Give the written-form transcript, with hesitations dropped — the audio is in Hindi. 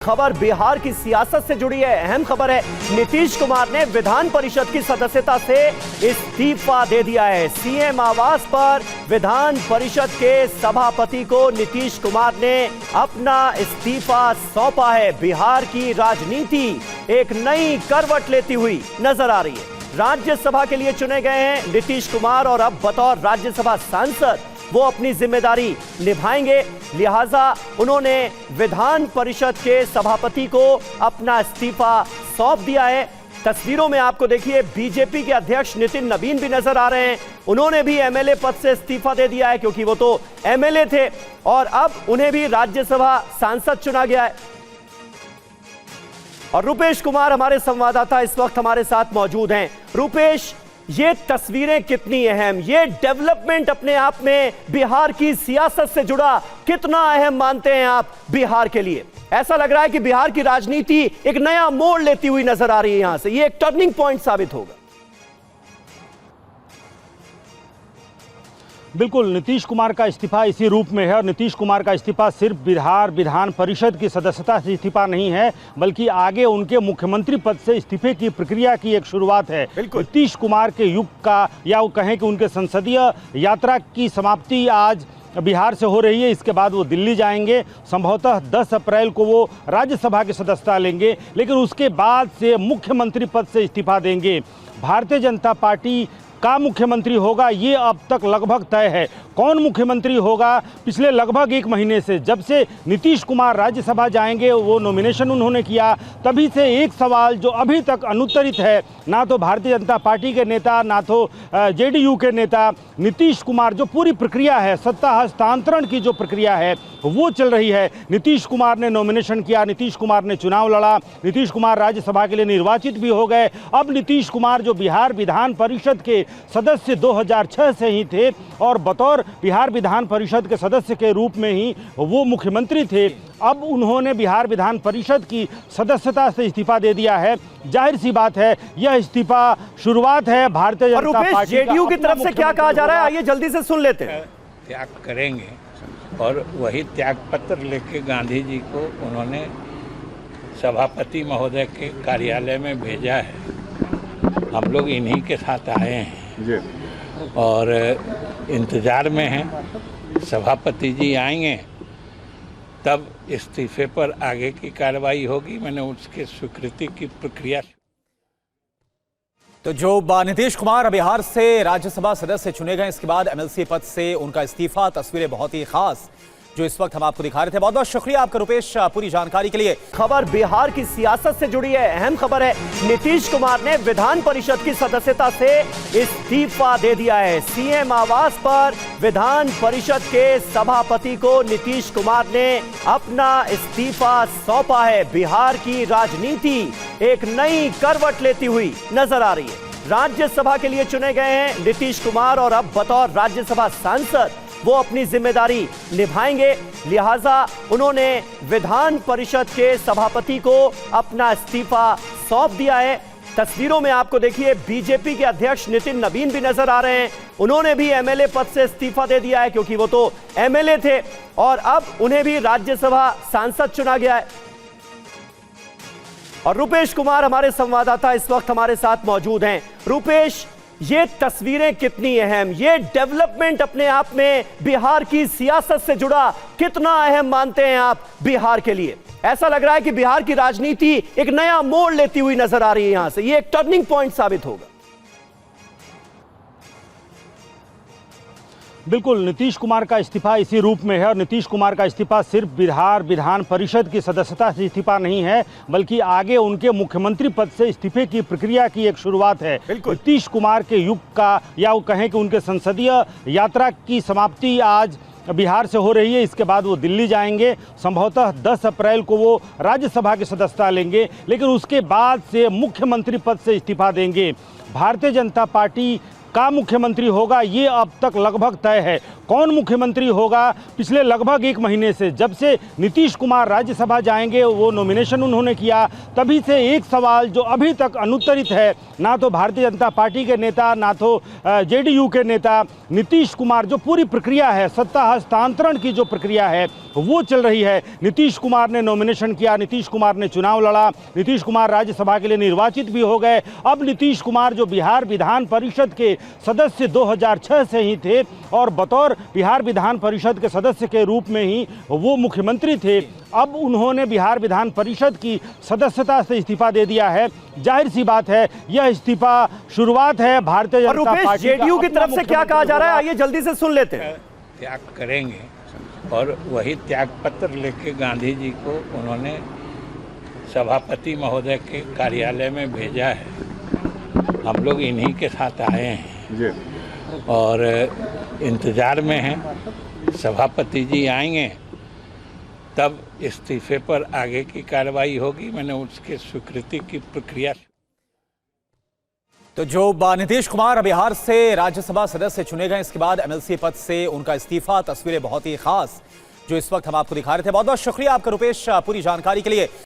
खबर बिहार की सियासत से जुड़ी है। अहम खबर है, नीतीश कुमार ने विधान परिषद की सदस्यता से इस्तीफा दे दिया है। सीएम आवास पर विधान परिषद के सभापति को नीतीश कुमार ने अपना इस्तीफा सौंपा है। बिहार की राजनीति एक नई करवट लेती हुई नजर आ रही है। राज्यसभा के लिए चुने गए हैं नीतीश कुमार और अब बतौर राज्यसभा सांसद वो अपनी जिम्मेदारी निभाएंगे। लिहाजा उन्होंने विधान परिषद के सभापति को अपना इस्तीफा सौंप दिया है। तस्वीरों में आपको देखिए बीजेपी के अध्यक्ष नितिन नवीन भी नजर आ रहे हैं। उन्होंने भी एमएलए पद से इस्तीफा दे दिया है क्योंकि वो तो एमएलए थे और अब उन्हें भी राज्यसभा सांसद चुना गया है। और रुपेश कुमार हमारे संवाददाता इस वक्त हमारे साथ मौजूद हैं। रुपेश, ये तस्वीरें कितनी अहम, ये डेवलपमेंट अपने आप में बिहार की सियासत से जुड़ा कितना अहम मानते हैं आप बिहार के लिए? ऐसा लग रहा है कि बिहार की राजनीति एक नया मोड़ लेती हुई नजर आ रही है। यहां से ये एक टर्निंग पॉइंट साबित होगा। बिल्कुल, नीतीश कुमार का इस्तीफा इसी रूप में है और नीतीश कुमार का इस्तीफा सिर्फ बिहार विधान परिषद की सदस्यता से इस्तीफा नहीं है, बल्कि आगे उनके मुख्यमंत्री पद से इस्तीफे की प्रक्रिया की एक शुरुआत है। नीतीश कुमार के युग का, या वो कहें कि उनके संसदीय यात्रा की समाप्ति आज बिहार से हो रही है। इसके बाद वो दिल्ली जाएंगे। संभवतः 10 अप्रैल को वो राज्यसभा की सदस्यता लेंगे, लेकिन उसके बाद से मुख्यमंत्री पद से इस्तीफा देंगे। भारतीय जनता पार्टी का मुख्यमंत्री होगा ये अब तक लगभग तय है। कौन मुख्यमंत्री होगा, पिछले लगभग 1 महीने से जब से नीतीश कुमार राज्यसभा जाएंगे, वो नॉमिनेशन उन्होंने किया, तभी से एक सवाल जो अभी तक अनुत्तरित है, ना तो भारतीय जनता पार्टी के नेता ना तो जेडीयू के नेता, नीतीश कुमार जो पूरी प्रक्रिया है, सत्ता हस्तांतरण की जो प्रक्रिया है वो चल रही है। नीतीश कुमार ने नॉमिनेशन किया, नीतीश कुमार ने चुनाव लड़ा, नीतीश कुमार राज्यसभा के लिए निर्वाचित भी हो गए। अब नीतीश कुमार जो बिहार विधान परिषद के सदस्य 2006 से ही थे और बतौर बिहार विधान परिषद के सदस्य के रूप में ही वो मुख्यमंत्री थे, अब उन्होंने बिहार विधान परिषद की सदस्यता से इस्तीफा दे दिया है। जाहिर सी बात है यह इस्तीफा शुरुआत है भारतीय जनता पार्टी जेडीयू की तरफ से क्या कहा जा रहा है, आइए जल्दी से सुन लेते हैं। त्याग करेंगे और वही त्याग पत्र लेके गांधी जी को उन्होंने सभापति महोदय के कार्यालय में भेजा है। हम लोग इन्हीं के साथ आए हैं और इंतजार में हैं। सभापति जी आएंगे तब इस्तीफे पर आगे की कार्रवाई होगी। मैंने उसके स्वीकृति की प्रक्रिया। तो जो नीतीश कुमार बिहार से राज्यसभा सदस्य चुने गए, इसके बाद एमएलसी पद से उनका इस्तीफा, तस्वीरें बहुत ही खास जो इस वक्त हम आपको दिखा रहे थे। बहुत बहुत शुक्रिया आपका रुपेश पूरी जानकारी के लिए। खबर बिहार की सियासत से जुड़ी है। अहम खबर है, नीतीश कुमार ने विधान परिषद की सदस्यता से इस्तीफा दे दिया है। सीएम आवास पर विधान परिषद के सभापति को नीतीश कुमार ने अपना इस्तीफा सौंपा है। बिहार की राजनीति एक नई करवट लेती हुई नजर आ रही है। राज्यसभा के लिए चुने गए हैं नीतीश कुमार और अब बतौर राज्यसभा सांसद वो अपनी जिम्मेदारी निभाएंगे। लिहाजा उन्होंने विधान परिषद के सभापति को अपना इस्तीफा सौंप दिया है। तस्वीरों में आपको देखिए बीजेपी के अध्यक्ष नितिन नवीन भी नजर आ रहे हैं। उन्होंने भी एमएलए पद से इस्तीफा दे दिया है क्योंकि वो तो एमएलए थे और अब उन्हें भी राज्यसभा सांसद चुना गया है। और रुपेश कुमार हमारे संवाददाता इस वक्त हमारे साथ मौजूद हैं। रुपेश, ये तस्वीरें कितनी अहम, ये डेवलपमेंट अपने आप में बिहार की सियासत से जुड़ा कितना अहम मानते हैं आप बिहार के लिए? ऐसा लग रहा है कि बिहार की राजनीति एक नया मोड़ लेती हुई नजर आ रही है। यहां से ये एक टर्निंग पॉइंट साबित होगा। बिल्कुल, नीतीश कुमार का इस्तीफा इसी रूप में है और नीतीश कुमार का इस्तीफा सिर्फ बिहार विधान परिषद की सदस्यता से इस्तीफा नहीं है, बल्कि आगे उनके मुख्यमंत्री पद से इस्तीफे की प्रक्रिया की एक शुरुआत है। नीतीश कुमार के युग का, या वो कहें कि उनके संसदीय यात्रा की समाप्ति आज बिहार से हो रही है। इसके बाद वो दिल्ली जाएंगे। संभवतः 10 अप्रैल को वो राज्यसभा की सदस्यता लेंगे, लेकिन उसके बाद से मुख्यमंत्री पद से इस्तीफा देंगे। भारतीय जनता पार्टी का मुख्यमंत्री होगा ये अब तक लगभग तय है। कौन मुख्यमंत्री होगा, पिछले लगभग 1 महीने से जब से नीतीश कुमार राज्यसभा जाएंगे, वो नॉमिनेशन उन्होंने किया, तभी से एक सवाल जो अभी तक अनुत्तरित है, ना तो भारतीय जनता पार्टी के नेता ना तो जेडीयू के नेता, नीतीश कुमार जो पूरी प्रक्रिया है, सत्ता हस्तांतरण की जो प्रक्रिया है वो चल रही है। नीतीश कुमार ने नॉमिनेशन किया, नीतीश कुमार ने चुनाव लड़ा, नीतीश कुमार राज्यसभा के लिए निर्वाचित भी हो गए। अब नीतीश कुमार जो बिहार विधान परिषद के सदस्य 2006 से ही थे और बतौर बिहार विधान परिषद के सदस्य के रूप में ही वो मुख्यमंत्री थे, अब उन्होंने बिहार विधान परिषद की सदस्यता से इस्तीफा दे दिया है। जाहिर सी बात है यह इस्तीफा शुरुआत है भारतीय जनता पार्टी जेडीयू की तरफ से क्या कहा जा रहा है, आइए जल्दी से सुन लेते हैं। त्याग करेंगे और वही त्याग पत्र लेके गांधी जी को उन्होंने सभापति महोदय के कार्यालय में भेजा है। हम लोग इन्हीं के साथ आए हैं और इंतजार में हैं। सभापति जी आएंगे तब इस्तीफे पर आगे की कार्रवाई होगी। मैंने उसके स्वीकृति की प्रक्रिया। तो जो नीतीश कुमार बिहार से राज्यसभा सदस्य चुने गए, इसके बाद एमएलसी पद से उनका इस्तीफा, तस्वीरें बहुत ही खास जो इस वक्त हम आपको दिखा रहे थे। बहुत बहुत शुक्रिया आपका रुपेश पूरी जानकारी के लिए।